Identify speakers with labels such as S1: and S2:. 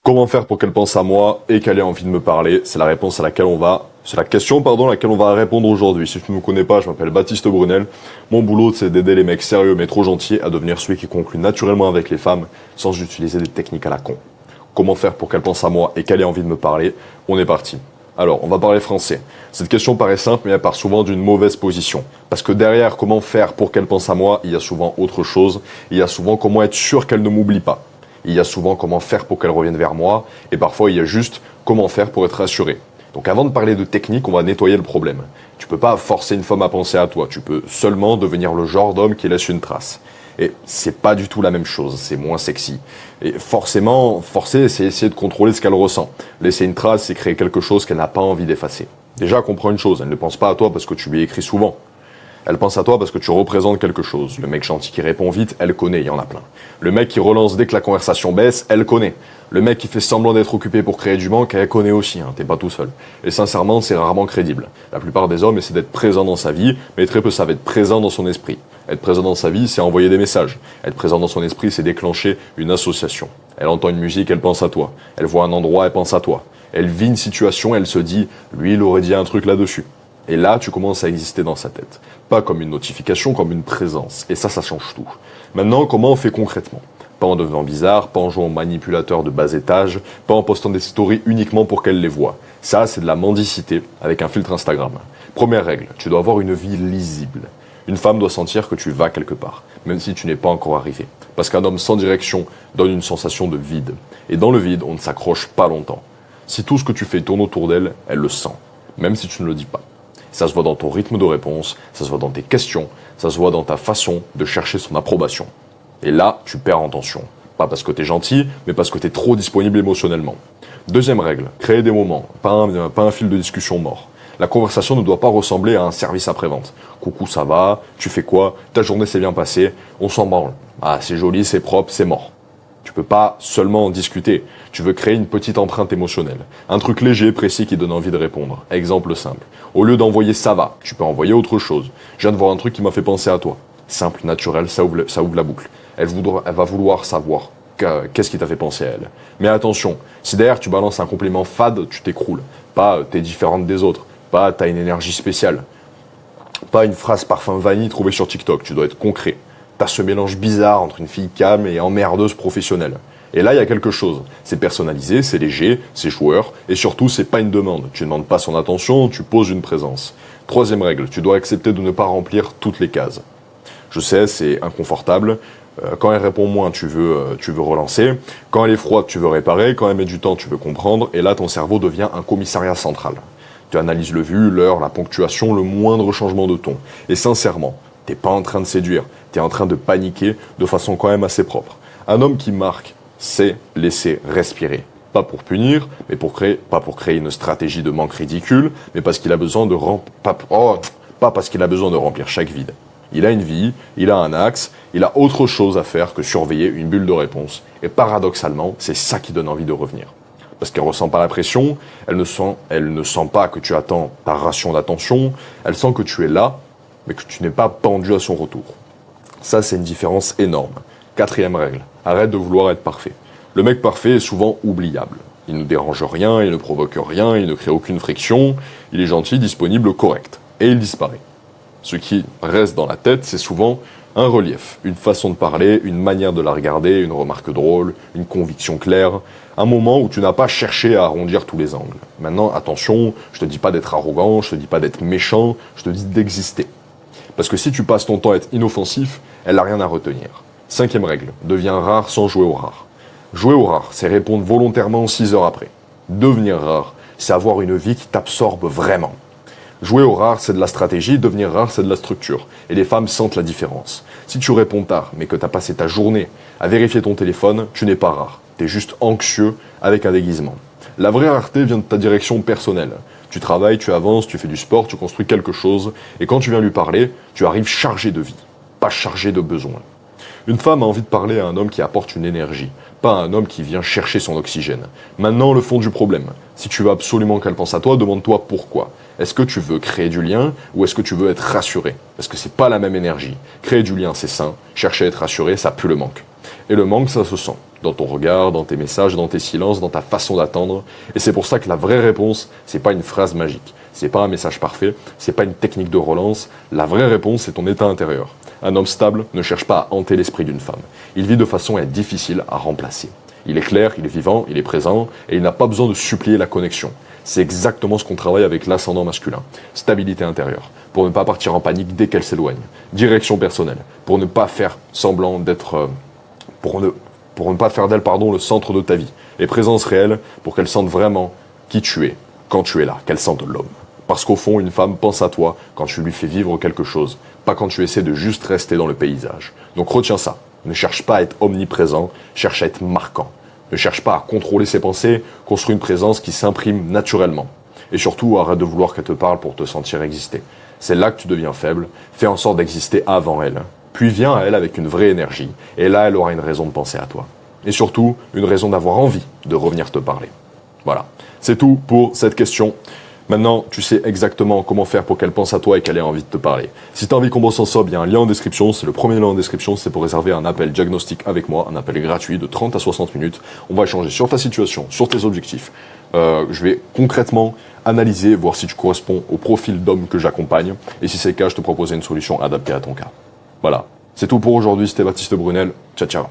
S1: Comment faire pour qu'elle pense à moi et qu'elle ait envie de me parler? C'est la réponse à laquelle on va, c'est la question, pardon, à laquelle on va répondre aujourd'hui. Si tu ne me connais pas, je m'appelle Baptiste Brunel. Mon boulot, c'est d'aider les mecs sérieux mais trop gentils à devenir celui qui conclut naturellement avec les femmes sans utiliser des techniques à la con. Comment faire pour qu'elle pense à moi et qu'elle ait envie de me parler? On est parti. Alors, on va parler français. Cette question paraît simple, mais elle part souvent d'une mauvaise position. Parce que derrière, comment faire pour qu'elle pense à moi, il y a souvent autre chose. Il y a souvent comment être sûr qu'elle ne m'oublie pas. Il y a souvent comment faire pour qu'elle revienne vers moi. Et parfois, il y a juste comment faire pour être rassuré. Donc avant de parler de technique, on va nettoyer le problème. Tu peux pas forcer une femme à penser à toi. Tu peux seulement devenir le genre d'homme qui laisse une trace. Et c'est pas du tout la même chose, c'est moins sexy. Et forcément, forcer, c'est essayer de contrôler ce qu'elle ressent. Laisser une trace, c'est créer quelque chose qu'elle n'a pas envie d'effacer. Déjà, comprends une chose, elle ne pense pas à toi parce que tu lui écris souvent. Elle pense à toi parce que tu représentes quelque chose. Le mec gentil qui répond vite, elle connaît, il y en a plein. Le mec qui relance dès que la conversation baisse, elle connaît. Le mec qui fait semblant d'être occupé pour créer du manque, elle connaît aussi, hein, t'es pas tout seul. Et sincèrement, c'est rarement crédible. La plupart des hommes essaient d'être présents dans sa vie, mais très peu savent être présents dans son esprit. Être présent dans sa vie, c'est envoyer des messages. Être présent dans son esprit, c'est déclencher une association. Elle entend une musique, elle pense à toi. Elle voit un endroit, elle pense à toi. Elle vit une situation, elle se dit, lui, il aurait dit un truc là-dessus. Et là, tu commences à exister dans sa tête. Pas comme une notification, comme une présence. Et ça change tout. Maintenant, comment on fait concrètement? Pas en devenant bizarre, pas en jouant au manipulateur de bas étage, pas en postant des stories uniquement pour qu'elle les voie. Ça, c'est de la mendicité avec un filtre Instagram. Première règle, tu dois avoir une vie lisible. Une femme doit sentir que tu vas quelque part, même si tu n'es pas encore arrivé. Parce qu'un homme sans direction donne une sensation de vide. Et dans le vide, on ne s'accroche pas longtemps. Si tout ce que tu fais tourne autour d'elle, elle le sent, même si tu ne le dis pas. Ça se voit dans ton rythme de réponse, ça se voit dans tes questions, ça se voit dans ta façon de chercher son approbation. Et là, tu perds en tension. Pas parce que t'es gentil, mais parce que t'es trop disponible émotionnellement. Deuxième règle, créer des moments, pas un fil de discussion mort. La conversation ne doit pas ressembler à un service après-vente. Coucou, ça va? Tu fais quoi? Ta journée s'est bien passée? On s'en branle. Ah, c'est joli, c'est propre, c'est mort. Tu peux pas seulement en discuter. Tu veux créer une petite empreinte émotionnelle. Un truc léger, précis qui donne envie de répondre. Exemple simple. Au lieu d'envoyer ça va, tu peux envoyer autre chose. Je viens de voir un truc qui m'a fait penser à toi. Simple, naturel, ça ouvre la boucle. Elle va vouloir savoir qu'est-ce qui t'a fait penser à elle. Mais attention, si derrière tu balances un compliment fade, tu t'écroules. Pas t'es différente des autres. Pas t'as une énergie spéciale. Pas une phrase parfum vanille trouvée sur TikTok. Tu dois être concret. T'as ce mélange bizarre entre une fille calme et emmerdeuse professionnelle. Et là, il y a quelque chose. C'est personnalisé, c'est léger, c'est joueur, et surtout, c'est pas une demande. Tu ne demandes pas son attention, tu poses une présence. Troisième règle, tu dois accepter de ne pas remplir toutes les cases. Je sais, c'est inconfortable. Quand elle répond moins, tu veux relancer. Quand elle est froide, tu veux réparer. Quand elle met du temps, tu veux comprendre. Et là, ton cerveau devient un commissariat central. Tu analyses le vu, l'heure, la ponctuation, le moindre changement de ton. Et sincèrement, t'es pas en train de séduire. T'es en train de paniquer de façon quand même assez propre. Un homme qui marque, c'est laisser respirer. Pas pour punir, mais pas pour créer une stratégie de manque ridicule, mais parce qu'il a besoin de pas parce qu'il a besoin de remplir chaque vide. Il a une vie, il a un axe, il a autre chose à faire que surveiller une bulle de réponse. Et paradoxalement, c'est ça qui donne envie de revenir. Parce qu'elle ressent pas la pression, elle ne sent pas que tu attends ta ration d'attention, elle sent que tu es là, mais que tu n'es pas pendu à son retour. Ça, c'est une différence énorme. Quatrième règle, arrête de vouloir être parfait. Le mec parfait est souvent oubliable. Il ne dérange rien, il ne provoque rien, il ne crée aucune friction, il est gentil, disponible, correct. Et il disparaît. Ce qui reste dans la tête, c'est souvent un relief, une façon de parler, une manière de la regarder, une remarque drôle, une conviction claire, un moment où tu n'as pas cherché à arrondir tous les angles. Maintenant, attention, je te dis pas d'être arrogant, je te dis pas d'être méchant, je te dis d'exister. Parce que si tu passes ton temps à être inoffensif, elle n'a rien à retenir. Cinquième règle, deviens rare sans jouer au rare. Jouer au rare, c'est répondre volontairement 6 heures après. Devenir rare, c'est avoir une vie qui t'absorbe vraiment. Jouer au rare, c'est de la stratégie, devenir rare, c'est de la structure. Et les femmes sentent la différence. Si tu réponds tard, mais que tu as passé ta journée à vérifier ton téléphone, tu n'es pas rare. Tu es juste anxieux avec un déguisement. La vraie rareté vient de ta direction personnelle. Tu travailles, tu avances, tu fais du sport, tu construis quelque chose, et quand tu viens lui parler, tu arrives chargé de vie, pas chargé de besoins. Une femme a envie de parler à un homme qui apporte une énergie, pas à un homme qui vient chercher son oxygène. Maintenant, le fond du problème. Si tu veux absolument qu'elle pense à toi, demande-toi pourquoi. Est-ce que tu veux créer du lien ou est-ce que tu veux être rassuré? Parce que c'est pas la même énergie. Créer du lien, c'est sain. Chercher à être rassuré, ça pue le manque. Et le manque, ça se sent. dans ton regard, dans tes messages, dans tes silences, dans ta façon d'attendre. Et c'est pour ça que la vraie réponse, c'est pas une phrase magique, c'est pas un message parfait, c'est pas une technique de relance. La vraie réponse, c'est ton état intérieur. Un homme stable ne cherche pas à hanter l'esprit d'une femme. Il vit de façon à être difficile à remplacer. Il est clair, il est vivant, il est présent, et il n'a pas besoin de supplier la connexion. C'est exactement ce qu'on travaille avec l'ascendant masculin. Stabilité intérieure, pour ne pas partir en panique dès qu'elle s'éloigne. Direction personnelle, pour ne pas faire semblant d'être... pour ne pas faire d'elle, le centre de ta vie. Et présence réelle, pour qu'elle sente vraiment qui tu es, quand tu es là, qu'elle sente l'homme. Parce qu'au fond, une femme pense à toi quand tu lui fais vivre quelque chose, pas quand tu essaies de juste rester dans le paysage. Donc retiens ça. Ne cherche pas à être omniprésent, cherche à être marquant. Ne cherche pas à contrôler ses pensées, construis une présence qui s'imprime naturellement. Et surtout, arrête de vouloir qu'elle te parle pour te sentir exister. C'est là que tu deviens faible, fais en sorte d'exister avant elle. Puis viens à elle avec une vraie énergie, et là elle aura une raison de penser à toi. Et surtout, une raison d'avoir envie de revenir te parler. Voilà, c'est tout pour cette question. Maintenant, tu sais exactement comment faire pour qu'elle pense à toi et qu'elle ait envie de te parler. Si tu as envie qu'on bosse ensemble, il y a un lien en description. C'est le premier lien en description. C'est pour réserver un appel diagnostic avec moi, un appel gratuit de 30 à 60 minutes. On va échanger sur ta situation, sur tes objectifs. Je vais concrètement analyser, voir si tu corresponds au profil d'homme que j'accompagne. Et si c'est le cas, je te proposerai une solution adaptée à ton cas. Voilà, c'est tout pour aujourd'hui. C'était Baptiste Brunel. Ciao, ciao.